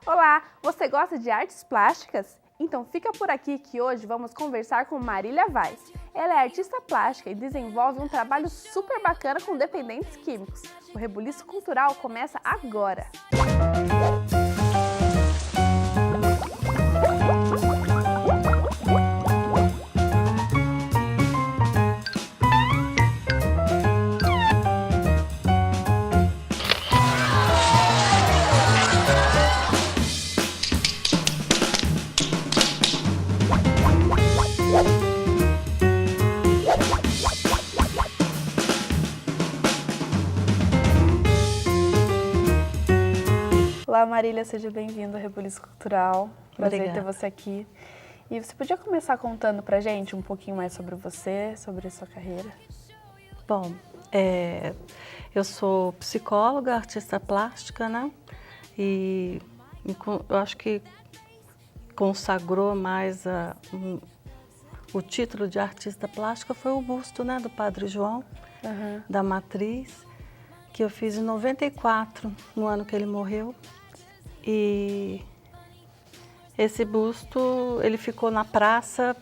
Olá, você gosta de artes plásticas? Então fica por aqui que hoje vamos conversar com Marília Vaz. Ela é artista plástica e desenvolve um trabalho super bacana com dependentes químicos. O Rebuliço Cultural começa agora! Olá Marília, seja bem-vinda ao Rebuliço Cultural. Prazer ter você aqui. E você podia começar contando pra gente um pouquinho mais sobre você, sobre a sua carreira? Bom, eu sou psicóloga, artista plástica, né? E eu acho que consagrou mais o título de artista plástica foi o busto, né, do Padre João, da Matriz, que eu fiz em 94, no ano que ele morreu. E esse busto, ele ficou na praça,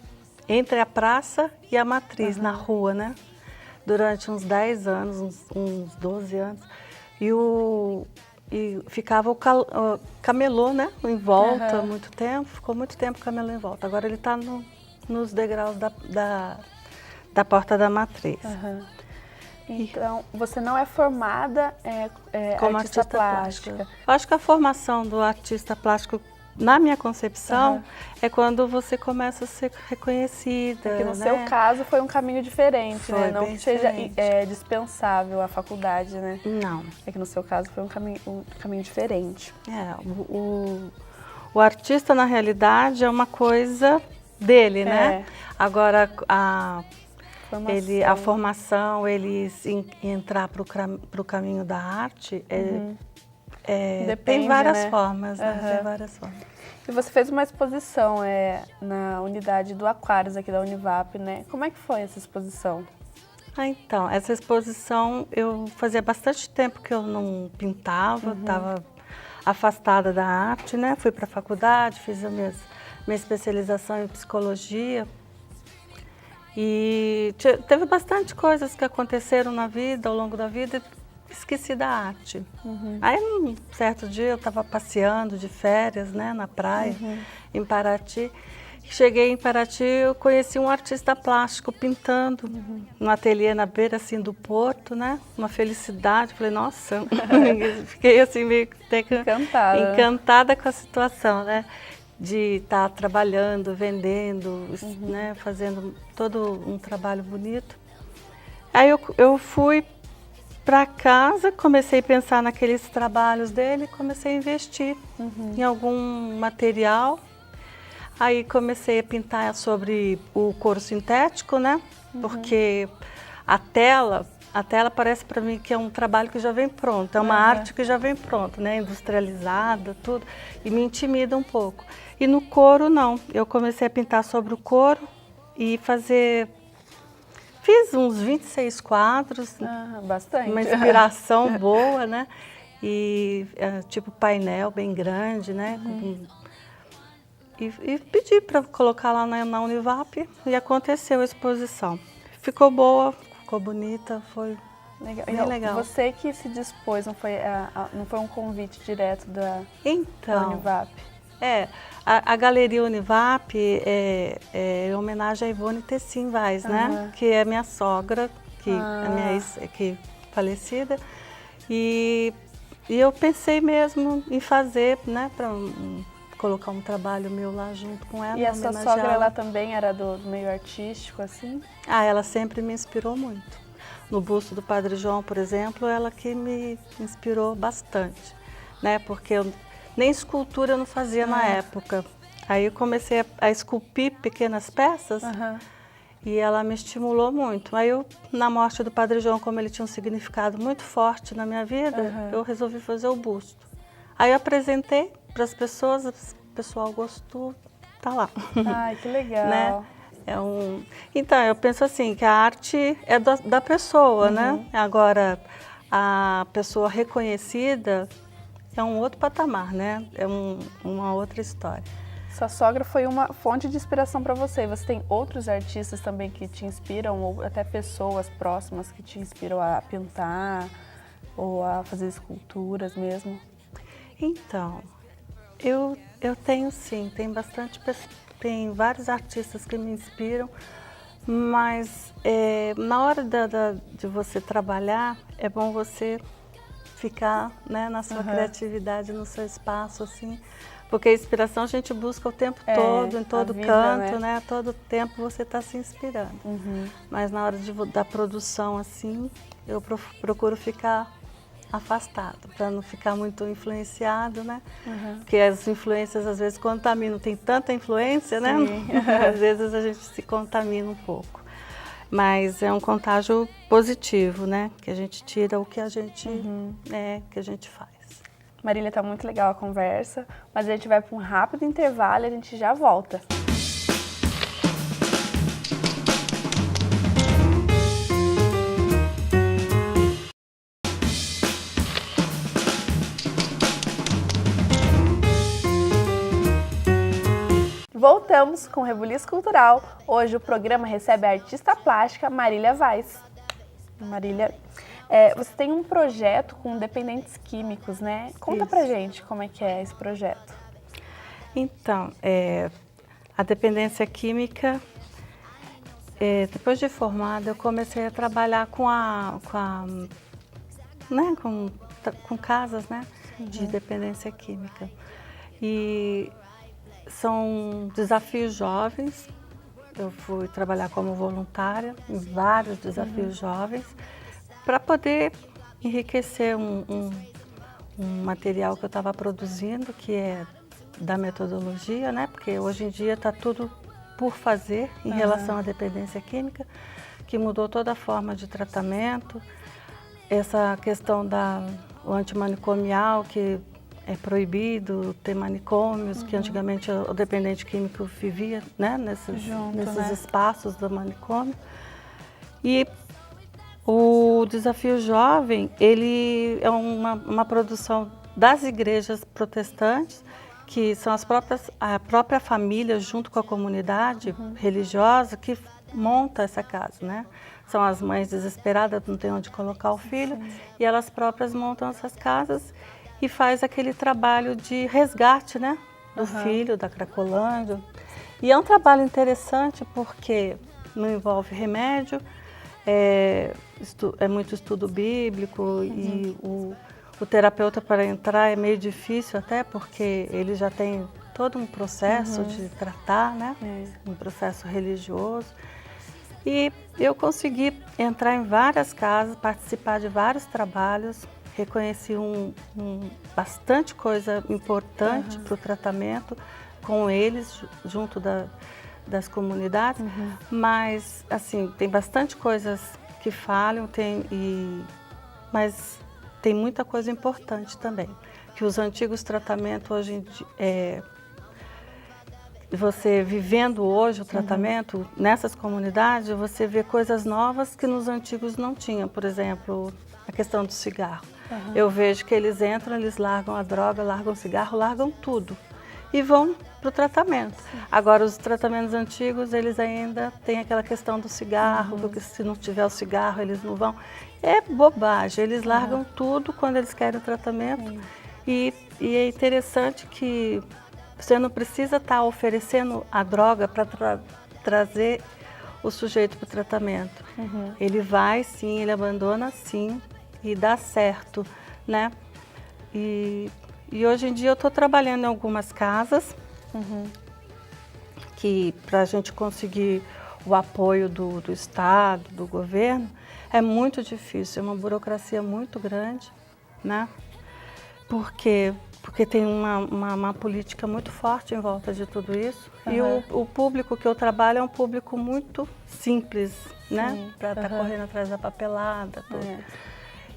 entre a praça e a Matriz, na rua, né? Durante uns 10 anos, uns 12 anos. E ficava o camelô, né? Em volta, muito tempo. Ficou muito tempo o camelô em volta. Agora ele está nos degraus da porta da Matriz. Então, você não é formada como artista plástica. Eu acho que a formação do artista plástico, na minha concepção, é quando você começa a ser reconhecida. Porque no seu caso foi um caminho diferente, foi, né? Não que seja diferente. Dispensável a faculdade, né? Não. É que no seu caso foi um caminho diferente. O artista, na realidade, é uma coisa dele, né? Agora, a formação, ele entrar para o caminho da arte, tem várias formas, né? Tem várias formas. E você fez uma exposição na unidade do Aquários aqui da Univap, né? Como é que foi essa exposição? Então, essa exposição, eu fazia bastante tempo que eu não pintava, estava afastada da arte, né? Fui para a faculdade, fiz a minha especialização em psicologia. E teve bastante coisas que aconteceram na vida, ao longo da vida, e esqueci da arte. Aí, um certo dia, eu estava passeando de férias, né, na praia, em Paraty. Cheguei em Paraty, eu conheci um artista plástico pintando no ateliê na beira, assim, do porto, né, uma felicidade. Falei, nossa, fiquei assim, meio encantada com a situação, né. De estar trabalhando, vendendo, né, fazendo todo um trabalho bonito. Aí eu fui para casa, comecei a pensar naqueles trabalhos dele, comecei a investir em algum material. Aí comecei a pintar sobre o couro sintético, né, porque a tela parece para mim que é um trabalho que já vem pronto, é uma arte que já vem pronta, né, industrializada, tudo, e me intimida um pouco. E no couro não, eu comecei a pintar sobre o couro e fiz uns 26 quadros, bastante. Uma inspiração boa, né, e tipo painel bem grande, né, e pedi para colocar lá na Univap e aconteceu a exposição. Ficou boa, ficou bonita, foi bem legal. Você que se dispôs, não foi um convite direto da Univap? A Galeria Univap é em homenagem a Ivone Tessin Vaz, né? Que é minha sogra, a minha ex, que falecida. E eu pensei mesmo em fazer, né, para colocar um trabalho meu lá junto com ela. E a sua sogra, ela também era do meio artístico, assim? Ela sempre me inspirou muito. No busto do Padre João, por exemplo, ela que me inspirou bastante, né? Porque nem escultura eu não fazia na época. Aí eu comecei a esculpir pequenas peças e ela me estimulou muito. Aí na morte do Padre João, como ele tinha um significado muito forte na minha vida, eu resolvi fazer o busto. Aí eu apresentei para as pessoas, o pessoal gostou, tá lá. Ai, que legal. Né? Então, eu penso assim, que a arte é da pessoa, né? Agora, a pessoa reconhecida, é um outro patamar, né? É uma outra história. Sua sogra foi uma fonte de inspiração para você. Você tem outros artistas também que te inspiram, ou até pessoas próximas que te inspiram a pintar ou a fazer esculturas mesmo? Então, eu tenho sim, tem vários artistas que me inspiram, mas na hora de você trabalhar, é bom você ficar, né, na sua criatividade, no seu espaço, assim, porque a inspiração a gente busca o tempo todo, em todo canto, né? Todo tempo você está se inspirando. Mas na hora da produção, assim, eu procuro ficar afastado, para não ficar muito influenciado, né? Porque as influências às vezes contaminam, tem tanta influência, né? Às vezes a gente se contamina um pouco. Mas é um contágio positivo, né? Que a gente tira o que a gente, que a gente faz. Marília, tá muito legal a conversa, mas a gente vai para um rápido intervalo e a gente já volta. Voltamos com o Rebuliço Cultural. Hoje o programa recebe a artista plástica Marília Vaz. Marília, você tem um projeto com dependentes químicos, né? Conta pra gente como é que é esse projeto. Então, a dependência química, depois de formada, eu comecei a trabalhar com casas, né, de dependência química. E são desafios jovens. Eu fui trabalhar como voluntária em vários desafios jovens para poder enriquecer um material que eu estava produzindo, que é da metodologia, né? Porque hoje em dia está tudo por fazer em relação à dependência química, que mudou toda a forma de tratamento, essa questão do antimanicomial, que é proibido ter manicômios, que antigamente o dependente químico vivia, né, nesses espaços do manicômio. E o Desafio Jovem, ele é uma produção das igrejas protestantes, que são a própria família, junto com a comunidade religiosa, que monta essa casa, né? São as mães desesperadas, não tem onde colocar o filho, e elas próprias montam essas casas e faz aquele trabalho de resgate, né, do filho, da Cracolândia. E é um trabalho interessante porque não envolve remédio, é muito estudo bíblico e o terapeuta para entrar é meio difícil até porque ele já tem todo um processo de tratar, né, um processo religioso. E eu consegui entrar em várias casas, participar de vários trabalhos, reconheci bastante coisa importante para o tratamento com eles, junto das comunidades, mas assim, tem bastante coisas que falham, mas tem muita coisa importante também, que os antigos tratamentos hoje em dia, você vivendo hoje o tratamento nessas comunidades, você vê coisas novas que nos antigos não tinha, por exemplo, a questão do cigarro. Eu vejo que eles entram, eles largam a droga, largam o cigarro, largam tudo e vão para o tratamento. Agora, os tratamentos antigos, eles ainda têm aquela questão do cigarro, porque se não tiver o cigarro, eles não vão. É bobagem, eles largam tudo quando eles querem o tratamento. E é interessante que você não precisa estar oferecendo a droga para trazer o sujeito para o tratamento. Ele vai sim, ele abandona sim e dá certo, né? E hoje em dia eu estou trabalhando em algumas casas que para a gente conseguir o apoio do Estado, do governo, é muito difícil, é uma burocracia muito grande, né? Porque tem uma política muito forte em volta de tudo isso. E o público que eu trabalho é um público muito simples, né? Para estar correndo atrás da papelada, tudo.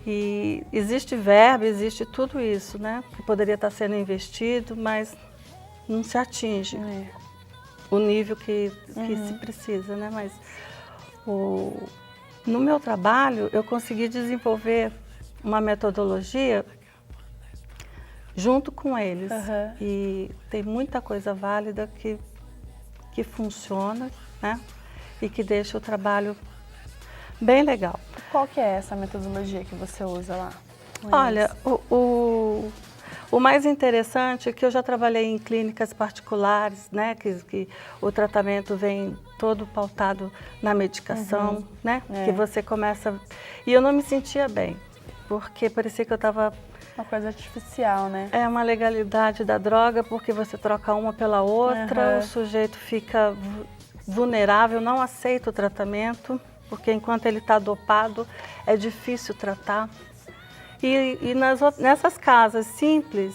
E existe verba, existe tudo isso, né? Que poderia estar sendo investido, mas não se atinge o nível que se precisa, né? Mas no meu trabalho, eu consegui desenvolver uma metodologia junto com eles. Uhum. E tem muita coisa válida que funciona, né? E que deixa o trabalho bem legal. Qual que é essa metodologia que você usa lá? Olha, o mais interessante é que eu já trabalhei em clínicas particulares, né? Que o tratamento vem todo pautado na medicação, né? Que você começa... E eu não me sentia bem, porque parecia que eu estava... Uma coisa artificial, né? É uma legalidade da droga, porque você troca uma pela outra, o sujeito fica vulnerável, não aceita o tratamento, porque enquanto ele está dopado, é difícil tratar. E nessas casas simples,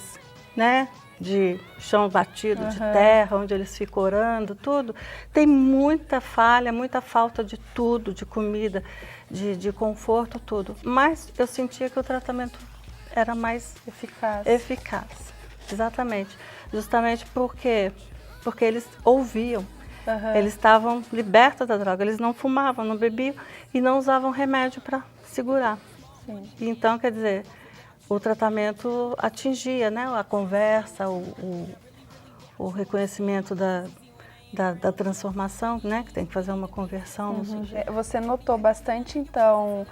né, de chão batido, de terra, onde eles ficam orando, tudo, tem muita falha, muita falta de tudo, de comida, de conforto, tudo. Mas eu sentia que o tratamento era mais eficaz. Exatamente. Justamente porque eles ouviam. Eles estavam libertos da droga, eles não fumavam, não bebiam e não usavam remédio para segurar. Sim. Então, quer dizer, o tratamento atingia, né, a conversa, o reconhecimento da transformação, né, que tem que fazer uma conversão no sujeito. Você notou bastante, então,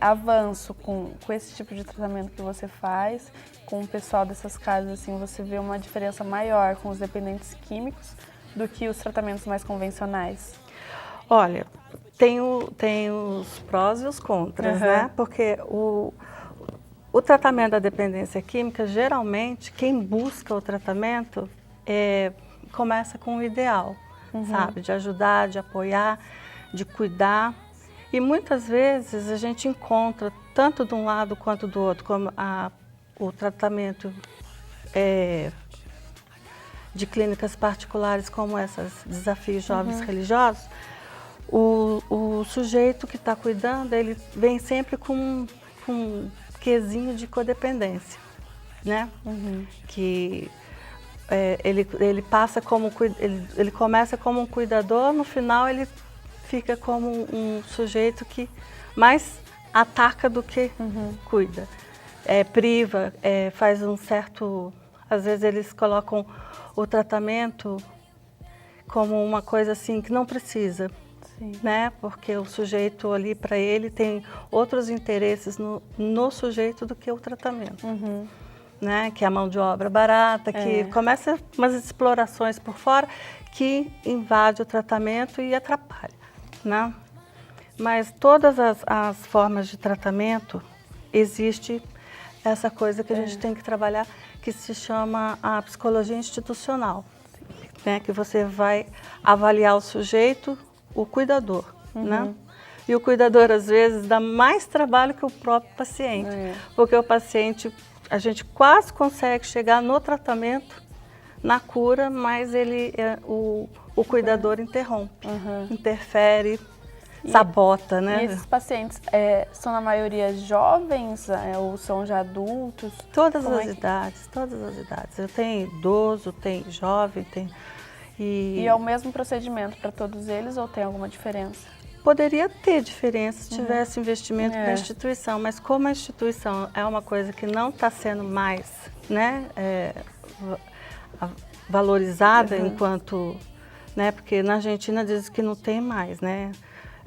avanço com esse tipo de tratamento que você faz, com o pessoal dessas casas, assim, você vê uma diferença maior com os dependentes químicos do que os tratamentos mais convencionais? Olha, tem os prós e os contras, né? Porque o tratamento da dependência química, geralmente, quem busca o tratamento começa com o ideal, sabe? De ajudar, de apoiar, de cuidar. E muitas vezes a gente encontra, tanto de um lado quanto do outro, como o tratamento de clínicas particulares como essas Desafios Jovens Religiosos, o sujeito que está cuidando, ele vem sempre com um quesinho de codependência, né? Que ele passa como ele começa como um cuidador, no final ele fica como um sujeito que mais ataca do que cuida, priva, faz um certo... Às vezes eles colocam o tratamento como uma coisa assim que não precisa, né? Porque o sujeito ali, para ele, tem outros interesses no sujeito do que o tratamento, né? Que é a mão de obra barata, que começa umas explorações por fora que invade o tratamento e atrapalha, né? Mas todas as formas de tratamento, existe essa coisa que a gente tem que trabalhar, que se chama a psicologia institucional, né? Que você vai avaliar o sujeito, o cuidador, né? E o cuidador, às vezes, dá mais trabalho que o próprio paciente, porque o paciente, a gente quase consegue chegar no tratamento, na cura, mas o cuidador interrompe, interfere, sabota, né? E esses pacientes são na maioria jovens ou são já adultos? Todas as idades, todas as idades. Eu tenho idoso, tenho jovem, tenho... E é o mesmo procedimento para todos eles ou tem alguma diferença? Poderia ter diferença se tivesse investimento na instituição, mas como a instituição é uma coisa que não está sendo mais, né, valorizada enquanto... Né, porque na Argentina diz que não tem mais, né?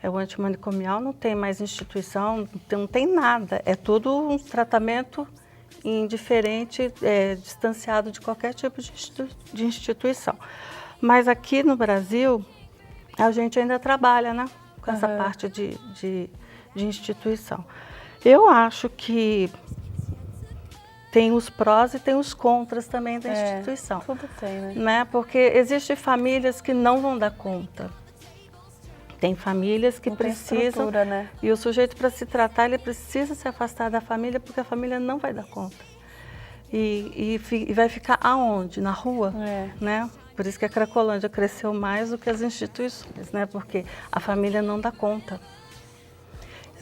O antimanicomial não tem mais instituição, não tem nada. É tudo um tratamento indiferente, distanciado de qualquer tipo de instituição. Mas aqui no Brasil, a gente ainda trabalha, né, com essa parte de instituição. Eu acho que tem os prós e tem os contras também da instituição. Tudo tem, né? Porque existem famílias que não vão dar conta. Tem famílias que precisam, né? E o sujeito, para se tratar, ele precisa se afastar da família, porque a família não vai dar conta. E vai ficar aonde? Na rua, né? Por isso que a Cracolândia cresceu mais do que as instituições, né? Porque a família não dá conta.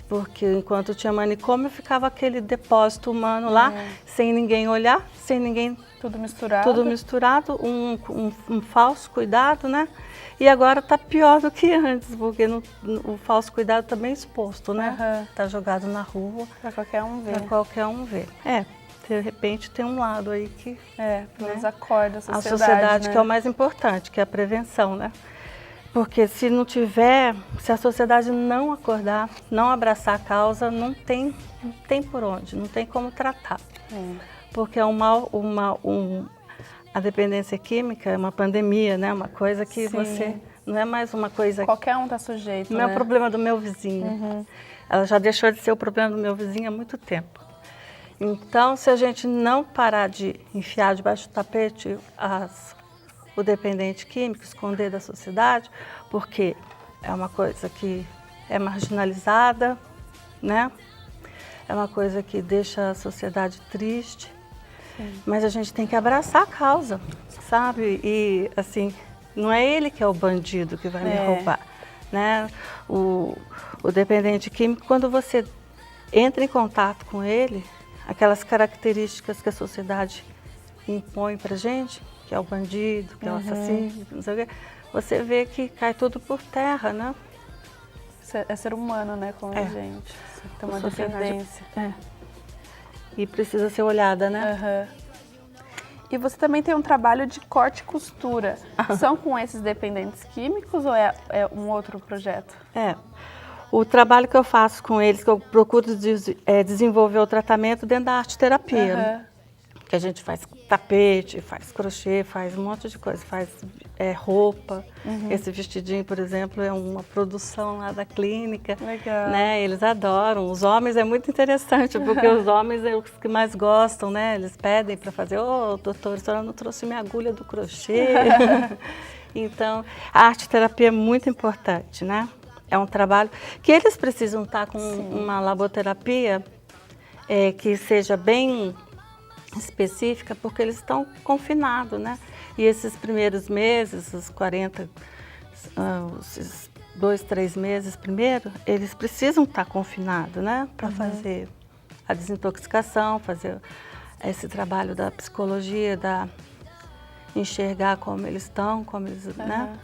Porque enquanto tinha manicômio, ficava aquele depósito humano lá, sem ninguém olhar, sem ninguém... Tudo misturado. Tudo misturado, um falso cuidado, né? E agora está pior do que antes, porque o falso cuidado está bem exposto, né? Está jogado na rua. Para qualquer um ver. Para qualquer um ver. de repente tem um lado aí que... nos acorda a A sociedade, né? que é o mais importante, que é a prevenção, né? Porque se não tiver, se a sociedade não acordar, não abraçar a causa, não tem por onde, não tem como tratar. Porque é a dependência química é uma pandemia, né? Uma coisa que você... Não é mais uma coisa... Qualquer um está sujeito, Não é o problema do meu vizinho. Ela já deixou de ser o problema do meu vizinho há muito tempo. Então, se a gente não parar de enfiar debaixo do tapete o dependente químico, esconder da sociedade, porque é uma coisa que é marginalizada, né? É uma coisa que deixa a sociedade triste, mas a gente tem que abraçar a causa, sabe? E, assim, não é ele que é o bandido que vai me roubar, né? O dependente químico, quando você entra em contato com ele, aquelas características que a sociedade impõe pra gente, que é o bandido, que é o assassino, não sei o quê, você vê que cai tudo por terra, né? É ser humano, né, como a gente. Tem uma dependência. E precisa ser olhada, né? E você também tem um trabalho de corte e costura. São com esses dependentes químicos ou é um outro projeto? O trabalho que eu faço com eles, que eu procuro desenvolver o tratamento dentro da arte-terapia. Que a gente faz tapete, faz crochê, faz um monte de coisa, faz roupa. Esse vestidinho, por exemplo, é uma produção lá da clínica. Legal. Né? Eles adoram. Os homens é muito interessante, porque os homens é os que mais gostam, né? Eles pedem para fazer, doutor, a senhora não trouxe minha agulha do crochê. Então, a arte-terapia é muito importante, né? É um trabalho que eles precisam estar com uma laboterapia que seja bem específica, porque eles estão confinados, né? E esses primeiros meses, os 40, esses 2, 3 meses primeiro, eles precisam estar confinados, né? Para fazer a desintoxicação, fazer esse trabalho da psicologia, enxergar como eles estão, né?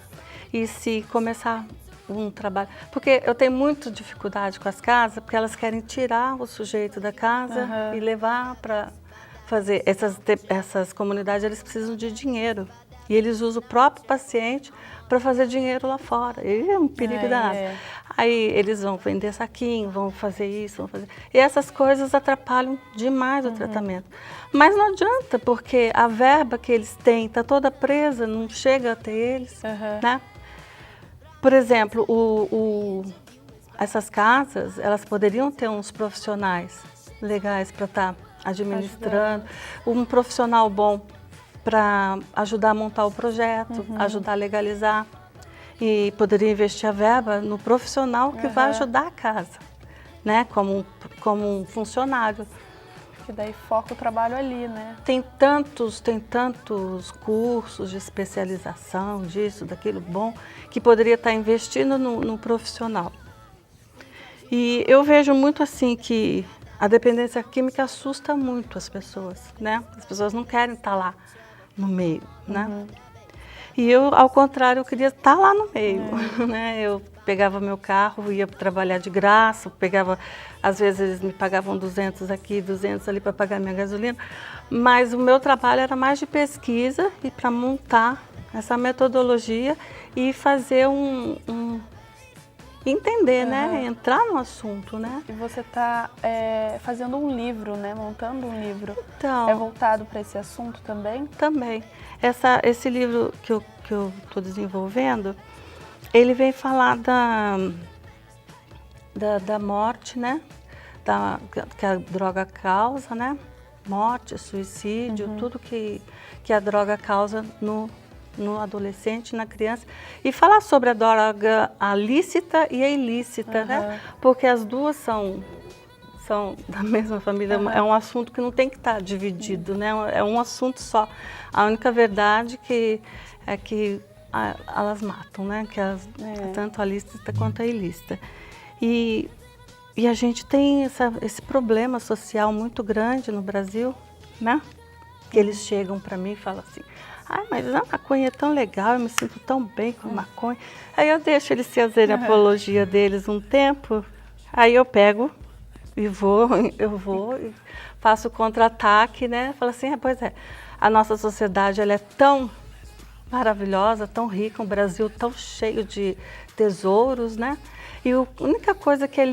E se começar um trabalho... Porque eu tenho muita dificuldade com as casas, porque elas querem tirar o sujeito da casa e levar para... fazer essas comunidades, eles precisam de dinheiro e eles usam o próprio paciente para fazer dinheiro lá fora. E é um perigo danado. Aí eles vão vender saquinho, vão fazer isso, vão fazer... E essas coisas atrapalham demais o tratamento. Mas não adianta, porque a verba que eles têm está toda presa, não chega até eles, né? Por exemplo, essas casas, elas poderiam ter uns profissionais legais para estar administrando, um profissional bom para ajudar a montar o projeto, ajudar a legalizar, e poderia investir a verba no profissional que vai ajudar a casa, né, como um funcionário. Que daí foca o trabalho ali, né? Tem tantos cursos de especialização, disso, daquilo bom, que poderia estar investindo no profissional. E eu vejo muito assim que a dependência química assusta muito as pessoas, né? As pessoas não querem estar lá no meio, né? E eu, ao contrário, eu queria estar lá no meio, né? Eu pegava meu carro, ia trabalhar de graça, às vezes eles me pagavam 200 aqui, 200 ali para pagar minha gasolina, mas o meu trabalho era mais de pesquisa e para montar essa metodologia e fazer entender, né? Entrar no assunto, né? E você está fazendo um livro, né? Montando um livro. Então, é voltado para esse assunto também? Também. Esse livro que eu estou desenvolvendo, ele vem falar da morte, né? Que a droga causa, né? Morte, suicídio, tudo que a droga causa no adolescente, na criança, e falar sobre a droga lícita e a ilícita, né? Porque as duas são da mesma família, é um assunto que não tem que estar dividido, né? É um assunto só. A única verdade é que elas matam, né? Tanto a lícita quanto a ilícita. E a gente tem esse problema social muito grande no Brasil, né? Que eles chegam para mim e falam assim: ai, mas a maconha é tão legal, eu me sinto tão bem com a maconha. Aí eu deixo eles fazerem a apologia deles um tempo, aí eu pego e vou, faço o contra-ataque, né? Falo assim, pois é, a nossa sociedade ela é tão maravilhosa, tão rica, um Brasil tão cheio de tesouros, né? E a única coisa que é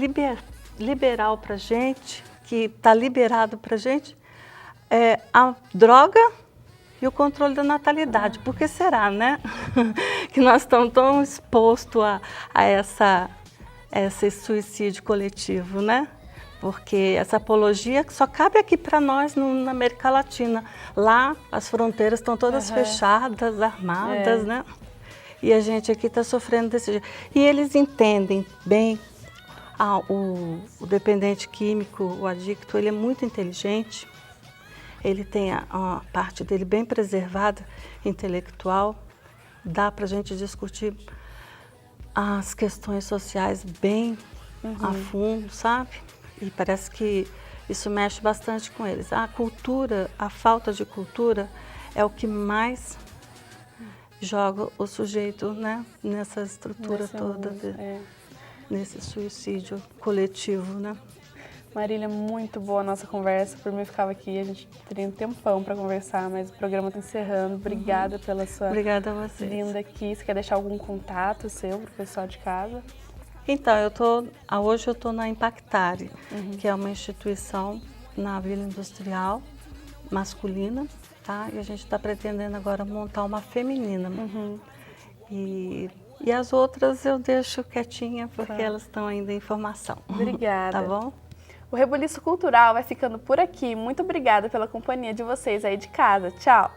liberal pra gente, que está liberado pra gente, é a droga e o controle da natalidade. Por que será, né? Que nós estamos tão expostos a esse suicídio coletivo, né? Porque essa apologia só cabe aqui para nós na América Latina. Lá as fronteiras estão todas fechadas, armadas, né? E a gente aqui está sofrendo desse jeito. E eles entendem bem, o dependente químico, o adicto, ele é muito inteligente. Ele tem a parte dele bem preservada, intelectual. Dá para a gente discutir as questões sociais bem a fundo, sabe? E parece que isso mexe bastante com eles. A cultura, a falta de cultura é o que mais joga o sujeito, né, nessa estrutura toda, nesse suicídio coletivo, né? Marília, muito boa a nossa conversa. Por mim, eu ficava aqui, a gente teria um tempão para conversar, mas o programa está encerrando. Obrigada pela sua Obrigada a vocês. vinda aqui. Você quer deixar algum contato seu para o pessoal de casa? Então, hoje eu estou na Impactare, que é uma instituição na Vila Industrial, masculina, tá? E a gente está pretendendo agora montar uma feminina. E as outras eu deixo quietinha, porque elas estão ainda em formação. Obrigada. Tá bom? O Rebuliço Cultural vai ficando por aqui. Muito obrigada pela companhia de vocês aí de casa. Tchau!